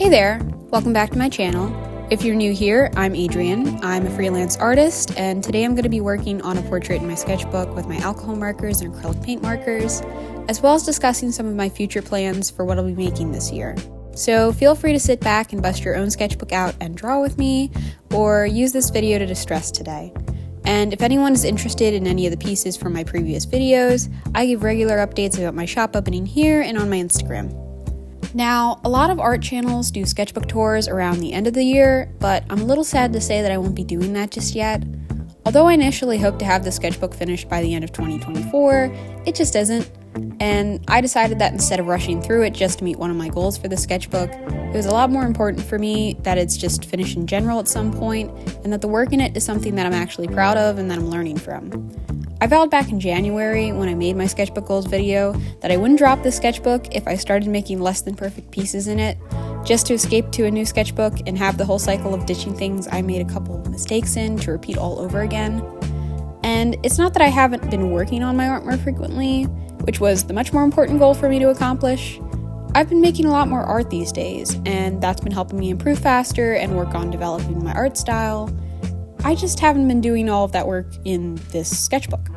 Hey there, welcome back to my channel. If you're new here, I'm Adrienne. I'm a freelance artist, and today I'm going to be working on a portrait in my sketchbook with my alcohol markers and acrylic paint markers, as well as discussing some of my future plans for what I'll be making this year. So feel free to sit back and bust your own sketchbook out and draw with me, or use this video to distress today. And if anyone is interested in any of the pieces from my previous videos, I give regular updates about my shop opening here and on my Instagram. Now, a lot of art channels do sketchbook tours around the end of the year, but I'm a little sad to say that I won't be doing that just yet. Although I initially hoped to have the sketchbook finished by the end of 2024, it just isn't, and I decided that instead of rushing through it just to meet one of my goals for the sketchbook, it was a lot more important for me that it's just finished in general at some point, and that the work in it is something that I'm actually proud of and that I'm learning from. I vowed back in January, when I made my sketchbook goals video, that I wouldn't drop the sketchbook if I started making less than perfect pieces in it, just to escape to a new sketchbook and have the whole cycle of ditching things I made a couple of mistakes in to repeat all over again. And it's not that I haven't been working on my art more frequently, which was the much more important goal for me to accomplish. I've been making a lot more art these days, and that's been helping me improve faster and work on developing my art style. I just haven't been doing all of that work in this sketchbook.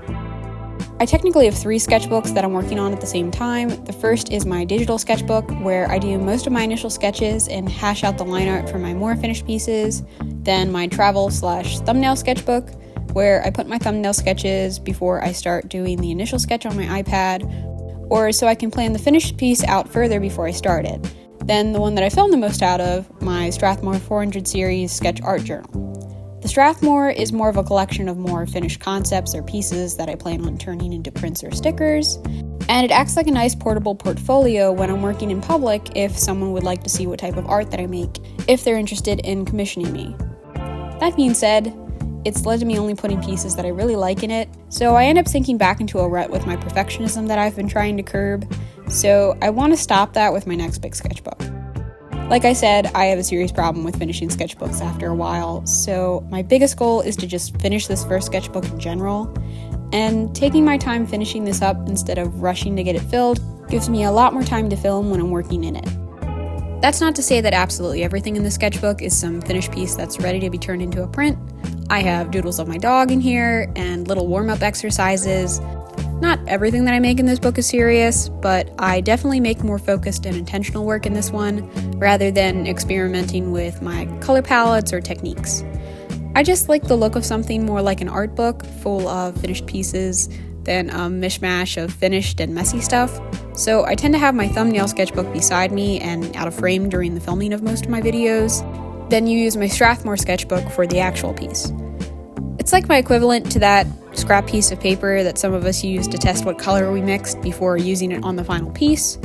I technically have 3 sketchbooks that I'm working on at the same time. The first is my digital sketchbook, where I do most of my initial sketches and hash out the line art for my more finished pieces. Then my travel/thumbnail sketchbook, where I put my thumbnail sketches before I start doing the initial sketch on my iPad, or so I can plan the finished piece out further before I start it. Then the one that I film the most out of, my Strathmore 400 series sketch art journal. The Strathmore is more of a collection of more finished concepts or pieces that I plan on turning into prints or stickers, and it acts like a nice portable portfolio when I'm working in public if someone would like to see what type of art that I make, if they're interested in commissioning me. That being said, it's led to me only putting pieces that I really like in it, so I end up sinking back into a rut with my perfectionism that I've been trying to curb, so I want to stop that with my next big sketchbook. Like I said, I have a serious problem with finishing sketchbooks after a while, so my biggest goal is to just finish this first sketchbook in general, and taking my time finishing this up instead of rushing to get it filled gives me a lot more time to film when I'm working in it. That's not to say that absolutely everything in the sketchbook is some finished piece that's ready to be turned into a print. I have doodles of my dog in here, and little warm-up exercises. Not everything that I make in this book is serious, but I definitely make more focused and intentional work in this one, rather than experimenting with my color palettes or techniques. I just like the look of something more like an art book, full of finished pieces, than a mishmash of finished and messy stuff. So I tend to have my thumbnail sketchbook beside me and out of frame during the filming of most of my videos, then use my Strathmore sketchbook for the actual piece. It's like my equivalent to that scrap piece of paper that some of us use to test what color we mixed before using it on the final piece,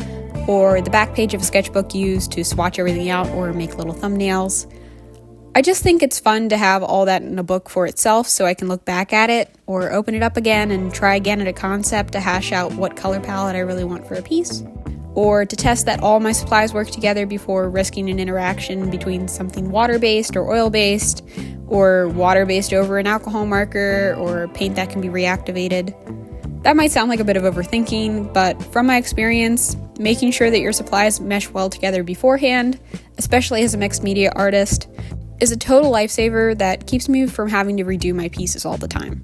or the back page of a sketchbook used to swatch everything out or make little thumbnails. I just think it's fun to have all that in a book for itself so I can look back at it, or open it up again and try again at a concept to hash out what color palette I really want for a piece, or to test that all my supplies work together before risking an interaction between something water-based or oil-based, or water-based over an alcohol marker, or paint that can be reactivated. That might sound like a bit of overthinking, but from my experience, making sure that your supplies mesh well together beforehand, especially as a mixed media artist, is a total lifesaver that keeps me from having to redo my pieces all the time.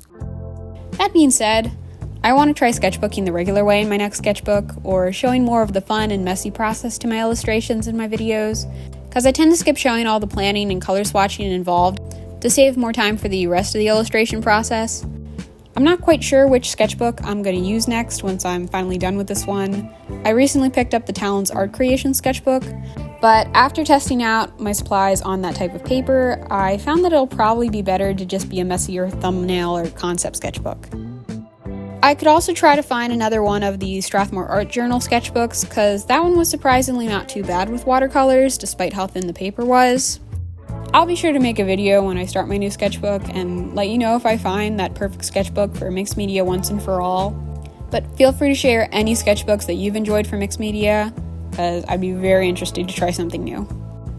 That being said, I want to try sketchbooking the regular way in my next sketchbook, or showing more of the fun and messy process to my illustrations in my videos, because I tend to skip showing all the planning and color swatching involved to save more time for the rest of the illustration process. I'm not quite sure which sketchbook I'm going to use next once I'm finally done with this one. I recently picked up the Talon's art creation sketchbook, but after testing out my supplies on that type of paper, I found that it'll probably be better to just be a messier thumbnail or concept sketchbook. I could also try to find another one of the Strathmore art journal sketchbooks, because that one was surprisingly not too bad with watercolors, despite how thin the paper was. I'll be sure to make a video when I start my new sketchbook and let you know if I find that perfect sketchbook for mixed media once and for all. But feel free to share any sketchbooks that you've enjoyed for mixed media, because I'd be very interested to try something new.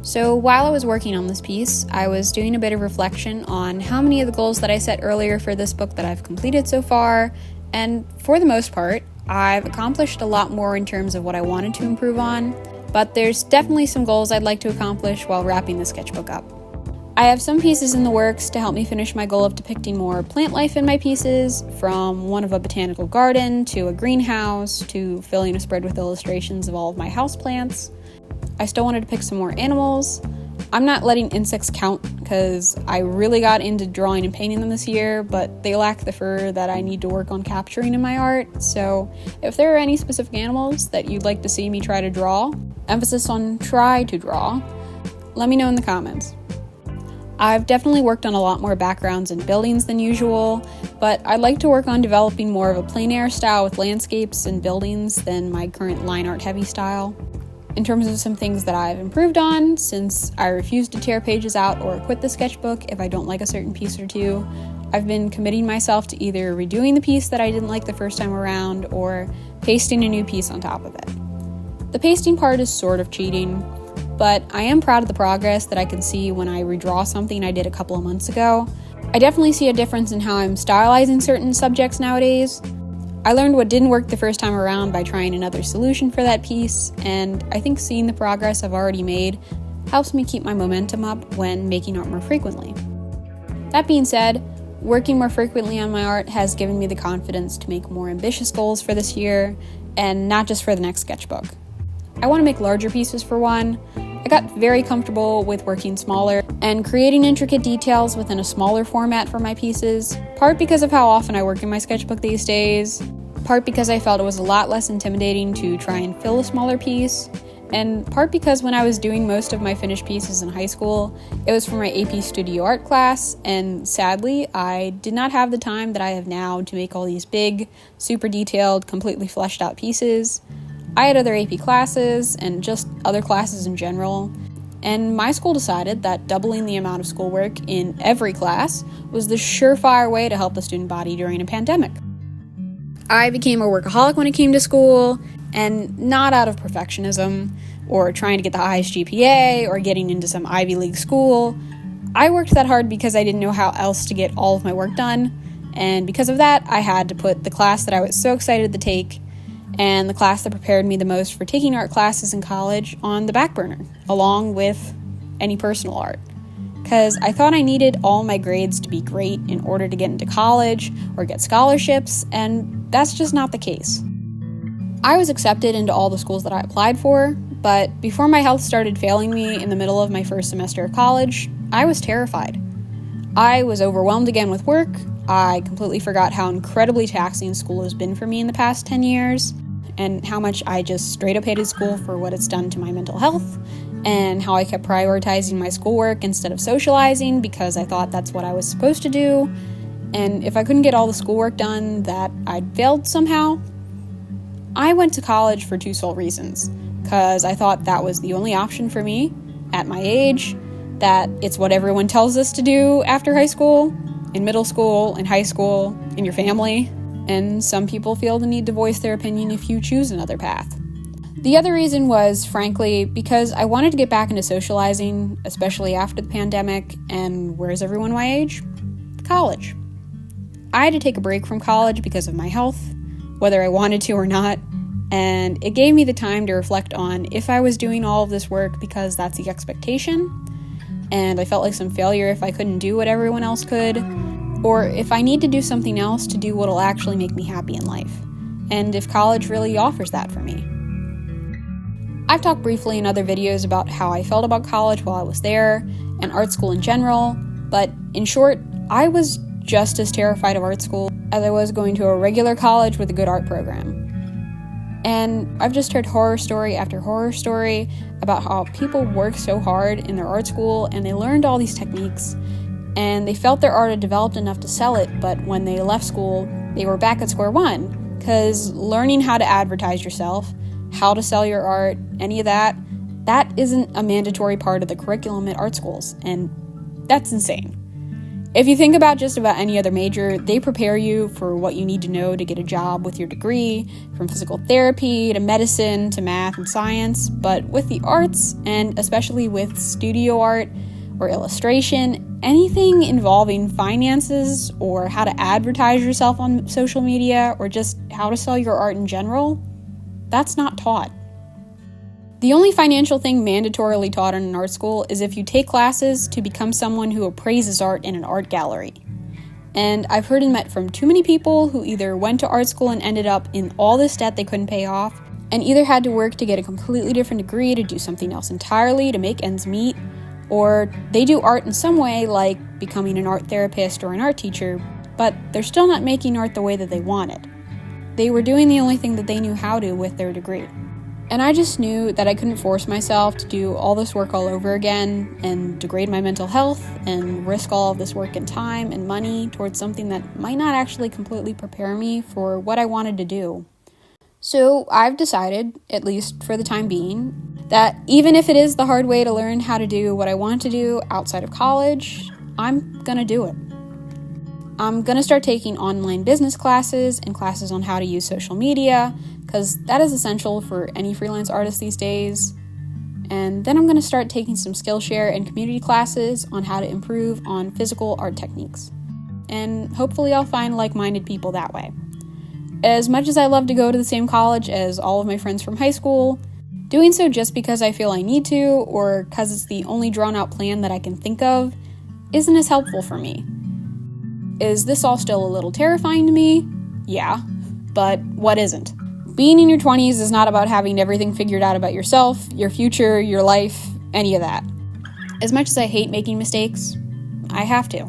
So while I was working on this piece, I was doing a bit of reflection on how many of the goals that I set earlier for this book that I've completed so far, and for the most part, I've accomplished a lot more in terms of what I wanted to improve on. but there's definitely some goals I'd like to accomplish while wrapping the sketchbook up. I have some pieces in the works to help me finish my goal of depicting more plant life in my pieces, from one of a botanical garden to a greenhouse to filling a spread with illustrations of all of my houseplants. I still want to depict some more animals. I'm not letting insects count because I really got into drawing and painting them this year, but they lack the fur that I need to work on capturing in my art. So if there are any specific animals that you'd like to see me try to draw, emphasis on try to draw, let me know in the comments. I've definitely worked on a lot more backgrounds and buildings than usual, but I'd like to work on developing more of a plein air style with landscapes and buildings than my current line art heavy style. In terms of some things that I've improved on, since I refuse to tear pages out or quit the sketchbook if I don't like a certain piece or two, I've been committing myself to either redoing the piece that I didn't like the first time around or pasting a new piece on top of it. The pasting part is sort of cheating, but I am proud of the progress that I can see when I redraw something I did a couple of months ago. I definitely see a difference in how I'm stylizing certain subjects nowadays. I learned what didn't work the first time around by trying another solution for that piece, and I think seeing the progress I've already made helps me keep my momentum up when making art more frequently. That being said, working more frequently on my art has given me the confidence to make more ambitious goals for this year, and not just for the next sketchbook. I want to make larger pieces for one. I got very comfortable with working smaller and creating intricate details within a smaller format for my pieces, part because of how often I work in my sketchbook these days, part because I felt it was a lot less intimidating to try and fill a smaller piece, and part because when I was doing most of my finished pieces in high school, it was for my AP Studio Art class, and sadly, I did not have the time that I have now to make all these big, super detailed, completely fleshed out pieces. I had other AP classes and just other classes in general, and my school decided that doubling the amount of schoolwork in every class was the surefire way to help the student body during a pandemic. I became a workaholic when it came to school, and not out of perfectionism or trying to get the highest GPA or getting into some Ivy League school. I worked that hard because I didn't know how else to get all of my work done, and because of that, I had to put the class that I was so excited to take and the class that prepared me the most for taking art classes in college on the back burner, along with any personal art. Because I thought I needed all my grades to be great in order to get into college or get scholarships, and that's just not the case. I was accepted into all the schools that I applied for, but before my health started failing me in the middle of my first semester of college, I was terrified. I was overwhelmed again with work. I completely forgot how incredibly taxing school has been for me in the past 10 years, and how much I just straight up hated school for what it's done to my mental health, and how I kept prioritizing my schoolwork instead of socializing because I thought that's what I was supposed to do, and if I couldn't get all the schoolwork done, that I'd failed somehow. I went to college for two sole reasons, because I thought that was the only option for me at my age, that it's what everyone tells us to do after high school, in middle school, in high school, in your family, and some people feel the need to voice their opinion if you choose another path. The other reason was, frankly, because I wanted to get back into socializing, especially after the pandemic, and where's everyone my age? College. I had to take a break from college because of my health, whether I wanted to or not, and it gave me the time to reflect on if I was doing all of this work because that's the expectation, and I felt like some failure if I couldn't do what everyone else could, or if I need to do something else to do what'll actually make me happy in life, and if college really offers that for me. I've talked briefly in other videos about how I felt about college while I was there, and art school in general, but in short, I was just as terrified of art school as I was going to a regular college with a good art program. And I've just heard horror story after horror story about how people work so hard in their art school and they learned all these techniques and they felt their art had developed enough to sell it, but when they left school, they were back at square one, because learning how to advertise yourself, how to sell your art, any of that isn't a mandatory part of the curriculum at art schools, and that's insane. If you think about just about any other major, they prepare you for what you need to know to get a job with your degree, from physical therapy to medicine to math and science, but with the arts, and especially with studio art or illustration, anything involving finances or how to advertise yourself on social media or just how to sell your art in general, that's not taught. The only financial thing mandatorily taught in an art school is if you take classes to become someone who appraises art in an art gallery. And I've heard and met from too many people who either went to art school and ended up in all this debt they couldn't pay off, and either had to work to get a completely different degree to do something else entirely to make ends meet, or they do art in some way like becoming an art therapist or an art teacher, but they're still not making art the way that they wanted. They were doing the only thing that they knew how to with their degree. And I just knew that I couldn't force myself to do all this work all over again and degrade my mental health and risk all of this work and time and money towards something that might not actually completely prepare me for what I wanted to do. So I've decided, at least for the time being, that even if it is the hard way to learn how to do what I want to do outside of college, I'm gonna do it. I'm gonna start taking online business classes and classes on how to use social media, because that is essential for any freelance artist these days. And then I'm going to start taking some Skillshare and community classes on how to improve on physical art techniques. And hopefully I'll find like-minded people that way. As much as I love to go to the same college as all of my friends from high school, doing so just because I feel I need to, or because it's the only drawn-out plan that I can think of, isn't as helpful for me. Is this all still a little terrifying to me? Yeah, but what isn't? Being in your 20s is not about having everything figured out about yourself, your future, your life, any of that. As much as I hate making mistakes, I have to.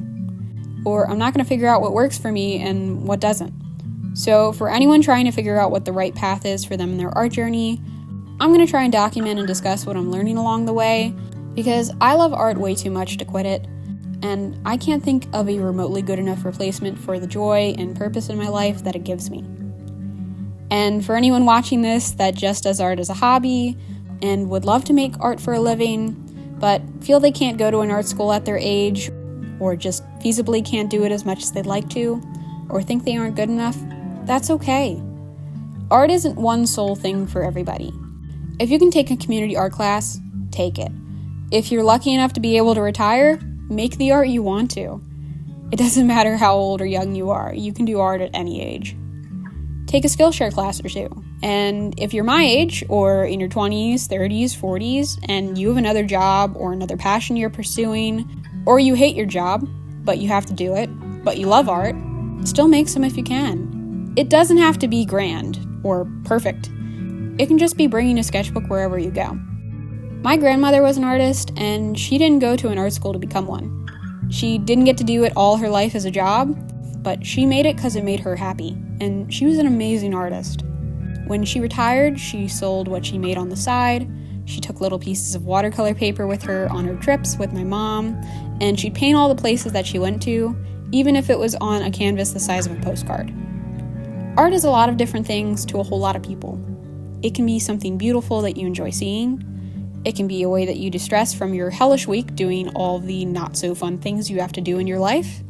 Or I'm not going to figure out what works for me and what doesn't. So for anyone trying to figure out what the right path is for them in their art journey, I'm going to try and document and discuss what I'm learning along the way, because I love art way too much to quit it, and I can't think of a remotely good enough replacement for the joy and purpose in my life that it gives me. And for anyone watching this that just does art as a hobby and would love to make art for a living, but feel they can't go to an art school at their age, or just feasibly can't do it as much as they'd like to, or think they aren't good enough, that's okay. Art isn't one sole thing for everybody. If you can take a community art class, take it. If you're lucky enough to be able to retire, make the art you want to. It doesn't matter how old or young you are, you can do art at any age. Take a Skillshare class or two. And if you're my age, or in your 20s, 30s, 40s, and you have another job or another passion you're pursuing, or you hate your job, but you have to do it, but you love art, still make some if you can. It doesn't have to be grand or perfect. It can just be bringing a sketchbook wherever you go. My grandmother was an artist, and she didn't go to an art school to become one. She didn't get to do it all her life as a job, but she made it because it made her happy, and she was an amazing artist. When she retired, she sold what she made on the side. She took little pieces of watercolor paper with her on her trips with my mom, and she'd paint all the places that she went to, even if it was on a canvas the size of a postcard. Art is a lot of different things to a whole lot of people. It can be something beautiful that you enjoy seeing. It can be a way that you distress from your hellish week doing all the not-so-fun things you have to do in your life.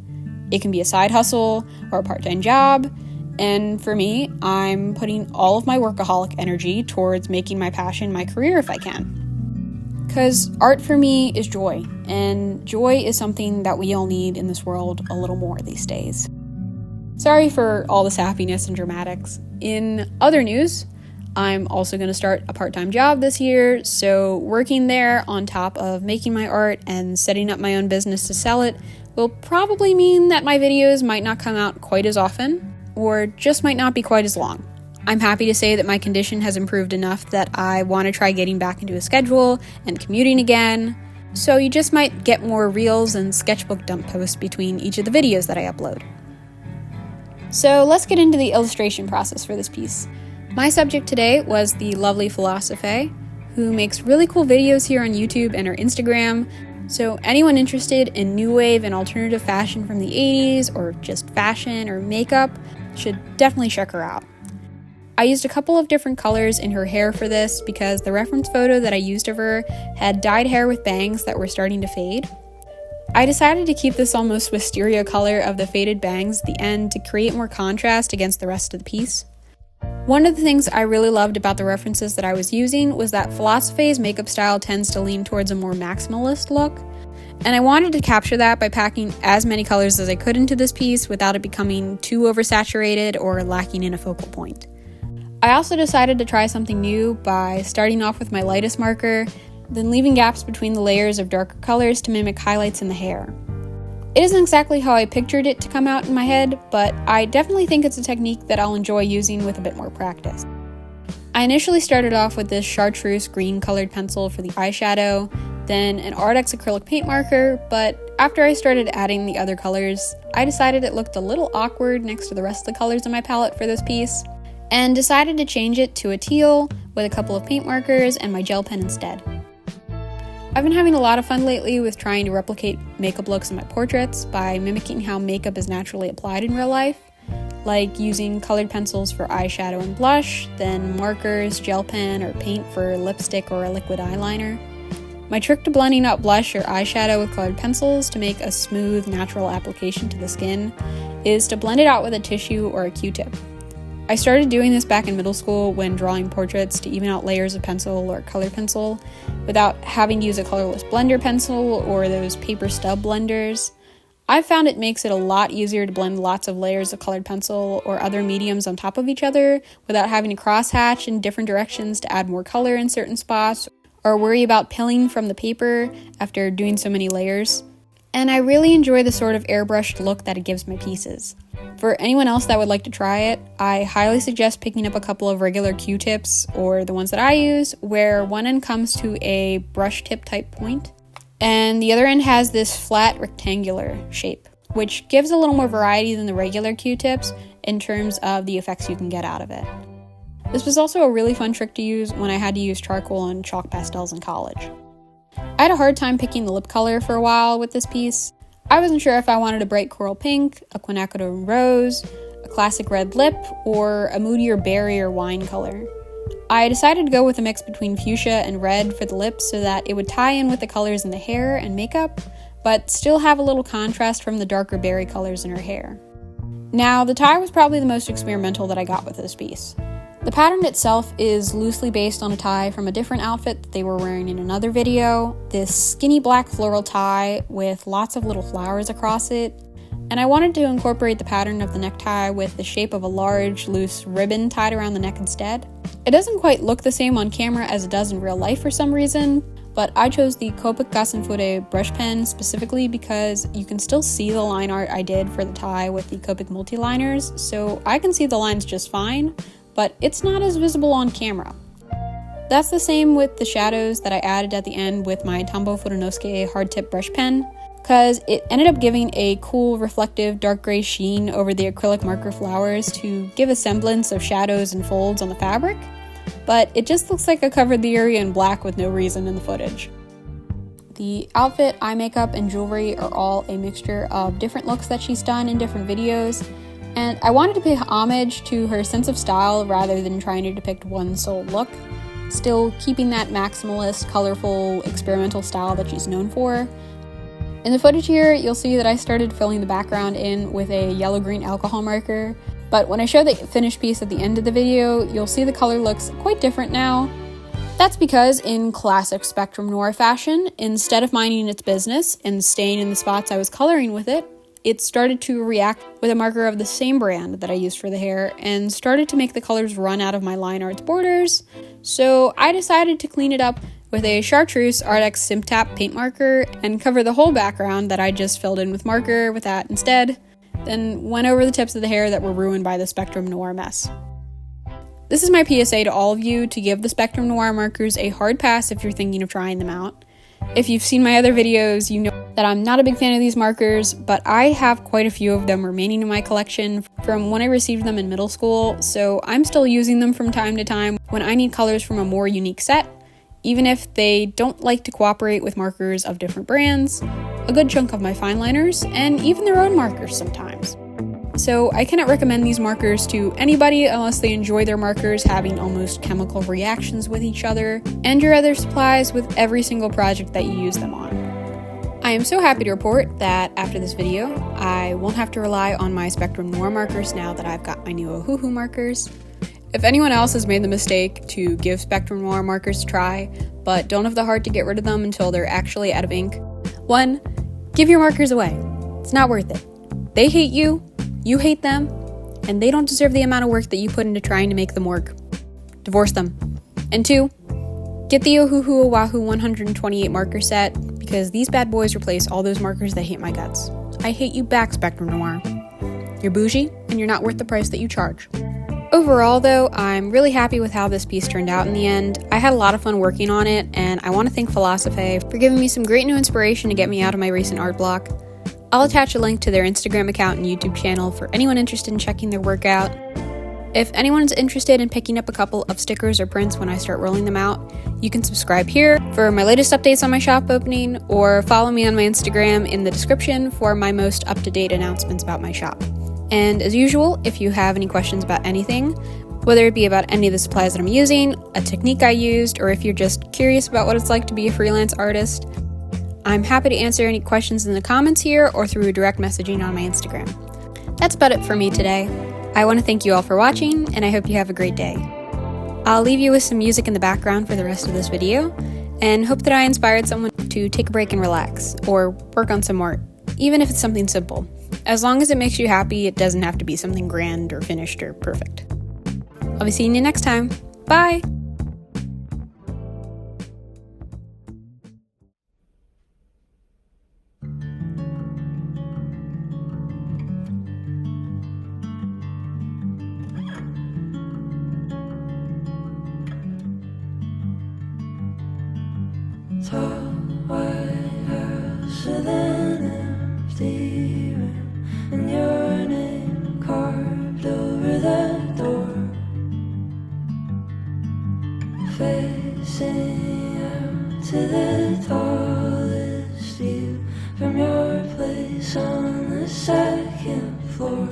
It can be a side hustle or a part-time job. And for me, I'm putting all of my workaholic energy towards making my passion my career if I can. Because art for me is joy, and joy is something that we all need in this world a little more these days. Sorry for all this happiness and dramatics. In other news, I'm also going to start a part-time job this year, so working there on top of making my art and setting up my own business to sell it will probably mean that my videos might not come out quite as often, or just might not be quite as long. I'm happy to say that my condition has improved enough that I want to try getting back into a schedule and commuting again, so you just might get more reels and sketchbook dump posts between each of the videos that I upload. So let's get into the illustration process for this piece. My subject today was the lovely Philosofay, who makes really cool videos here on YouTube and her Instagram, so anyone interested in new wave and alternative fashion from the 80s, or just fashion or makeup, should definitely check her out. I used a couple of different colors in her hair for this because the reference photo that I used of her had dyed hair with bangs that were starting to fade. I decided to keep this almost wisteria color of the faded bangs at the end to create more contrast against the rest of the piece. One of the things I really loved about the references that I was using was that Philosofay's makeup style tends to lean towards a more maximalist look, and I wanted to capture that by packing as many colors as I could into this piece without it becoming too oversaturated or lacking in a focal point. I also decided to try something new by starting off with my lightest marker, then leaving gaps between the layers of darker colors to mimic highlights in the hair. It isn't exactly how I pictured it to come out in my head, but I definitely think it's a technique that I'll enjoy using with a bit more practice. I initially started off with this chartreuse green colored pencil for the eyeshadow, then an Arrtx acrylic paint marker, but after I started adding the other colors, I decided it looked a little awkward next to the rest of the colors in my palette for this piece, and decided to change it to a teal with a couple of paint markers and my gel pen instead. I've been having a lot of fun lately with trying to replicate makeup looks in my portraits by mimicking how makeup is naturally applied in real life, like using colored pencils for eyeshadow and blush, then markers, gel pen, or paint for lipstick or a liquid eyeliner. My trick to blending out blush or eyeshadow with colored pencils to make a smooth, natural application to the skin is to blend it out with a tissue or a Q-tip. I started doing this back in middle school when drawing portraits to even out layers of pencil or color pencil without having to use a colorless blender pencil or those paper stub blenders. I've found it makes it a lot easier to blend lots of layers of colored pencil or other mediums on top of each other without having to crosshatch in different directions to add more color in certain spots or worry about pilling from the paper after doing so many layers. And I really enjoy the sort of airbrushed look that it gives my pieces. For anyone else that would like to try it, I highly suggest picking up a couple of regular Q-tips, or the ones that I use, where one end comes to a brush tip type point, and the other end has this flat rectangular shape, which gives a little more variety than the regular Q-tips in terms of the effects you can get out of it. This was also a really fun trick to use when I had to use charcoal and chalk pastels in college. I had a hard time picking the lip color for a while with this piece. I wasn't sure if I wanted a bright coral pink, a quinacridone rose, a classic red lip, or a moodier berry or wine color. I decided to go with a mix between fuchsia and red for the lips so that it would tie in with the colors in the hair and makeup, but still have a little contrast from the darker berry colors in her hair. Now, the tie was probably the most experimental that I got with this piece. The pattern itself is loosely based on a tie from a different outfit that they were wearing in another video, this skinny black floral tie with lots of little flowers across it, and I wanted to incorporate the pattern of the necktie with the shape of a large, loose ribbon tied around the neck instead. It doesn't quite look the same on camera as it does in real life for some reason, but I chose the Copic Gas and Fure brush pen specifically because you can still see the line art I did for the tie with the Copic Multiliners, so I can see the lines just fine, but it's not as visible on camera. That's the same with the shadows that I added at the end with my Tombow Furunosuke hard tip brush pen, because it ended up giving a cool reflective dark gray sheen over the acrylic marker flowers to give a semblance of shadows and folds on the fabric, but it just looks like I covered the area in black with no reason in the footage. The outfit, eye makeup, and jewelry are all a mixture of different looks that she's done in different videos, and I wanted to pay homage to her sense of style rather than trying to depict one sole look, still keeping that maximalist, colorful, experimental style that she's known for. In the footage here, you'll see that I started filling the background in with a yellow-green alcohol marker, but when I show the finished piece at the end of the video, you'll see the color looks quite different now. That's because, in classic Spectrum Noir fashion, instead of minding its business and staying in the spots I was coloring with it, it started to react with a marker of the same brand that I used for the hair and started to make the colors run out of my line art's borders, so I decided to clean it up with a chartreuse Arrtx Simptap paint marker and cover the whole background that I just filled in with marker with that instead, then went over the tips of the hair that were ruined by the Spectrum Noir mess. This is my PSA to all of you to give the Spectrum Noir markers a hard pass if you're thinking of trying them out. If you've seen my other videos, you know that I'm not a big fan of these markers, but I have quite a few of them remaining in my collection from when I received them in middle school, so I'm still using them from time to time when I need colors from a more unique set, even if they don't like to cooperate with markers of different brands, a good chunk of my fine liners, and even their own markers sometimes. So I cannot recommend these markers to anybody unless they enjoy their markers having almost chemical reactions with each other, and your other supplies with every single project that you use them on. I am so happy to report that after this video, I won't have to rely on my Spectrum Noir markers now that I've got my new Ohuhu markers. If anyone else has made the mistake to give Spectrum Noir markers a try, but don't have the heart to get rid of them until they're actually out of ink, 1. Give your markers away. It's not worth it. They hate you, you hate them, and they don't deserve the amount of work that you put into trying to make them work. divorce them. And 2, get the Ohuhu Oahu 128 marker set, because these bad boys replace all those markers that hate my guts. I hate you back, Spectrum Noir. You're bougie, and you're not worth the price that you charge. Overall, though, I'm really happy with how this piece turned out in the end. I had a lot of fun working on it, and I want to thank Philosofay for giving me some great new inspiration to get me out of my recent art block. I'll attach a link to their Instagram account and YouTube channel for anyone interested in checking their work out. If anyone's interested in picking up a couple of stickers or prints when I start rolling them out, you can subscribe here for my latest updates on my shop opening, or follow me on my Instagram in the description for my most up-to-date announcements about my shop. And as usual, if you have any questions about anything, whether it be about any of the supplies that I'm using, a technique I used, or if you're just curious about what it's like to be a freelance artist, I'm happy to answer any questions in the comments here or through direct messaging on my Instagram. That's about it for me today. I want to thank you all for watching, and I hope you have a great day. I'll leave you with some music in the background for the rest of this video, and hope that I inspired someone to take a break and relax, or work on some art, even if it's something simple. As long as it makes you happy, it doesn't have to be something grand or finished or perfect. I'll be seeing you next time. Bye! Tall white house with an empty room, and your name carved over that door. Facing out to the tallest view from your place on the second floor.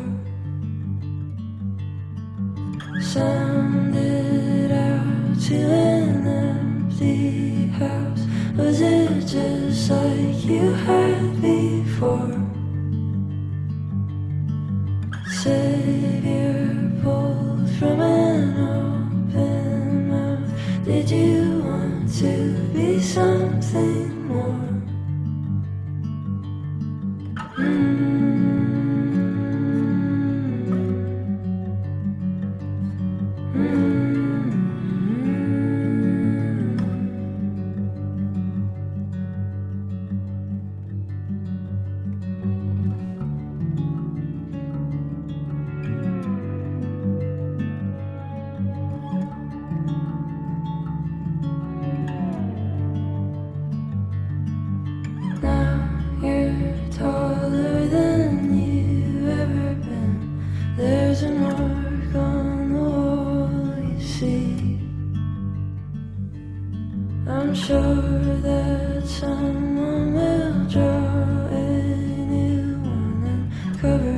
Sounded out to an empty house. Was it just like you had before? Savior pulled from an open mouth. Did you want to be something more? There's a mark on the wall, you see. I'm sure that someone will draw a new one and cover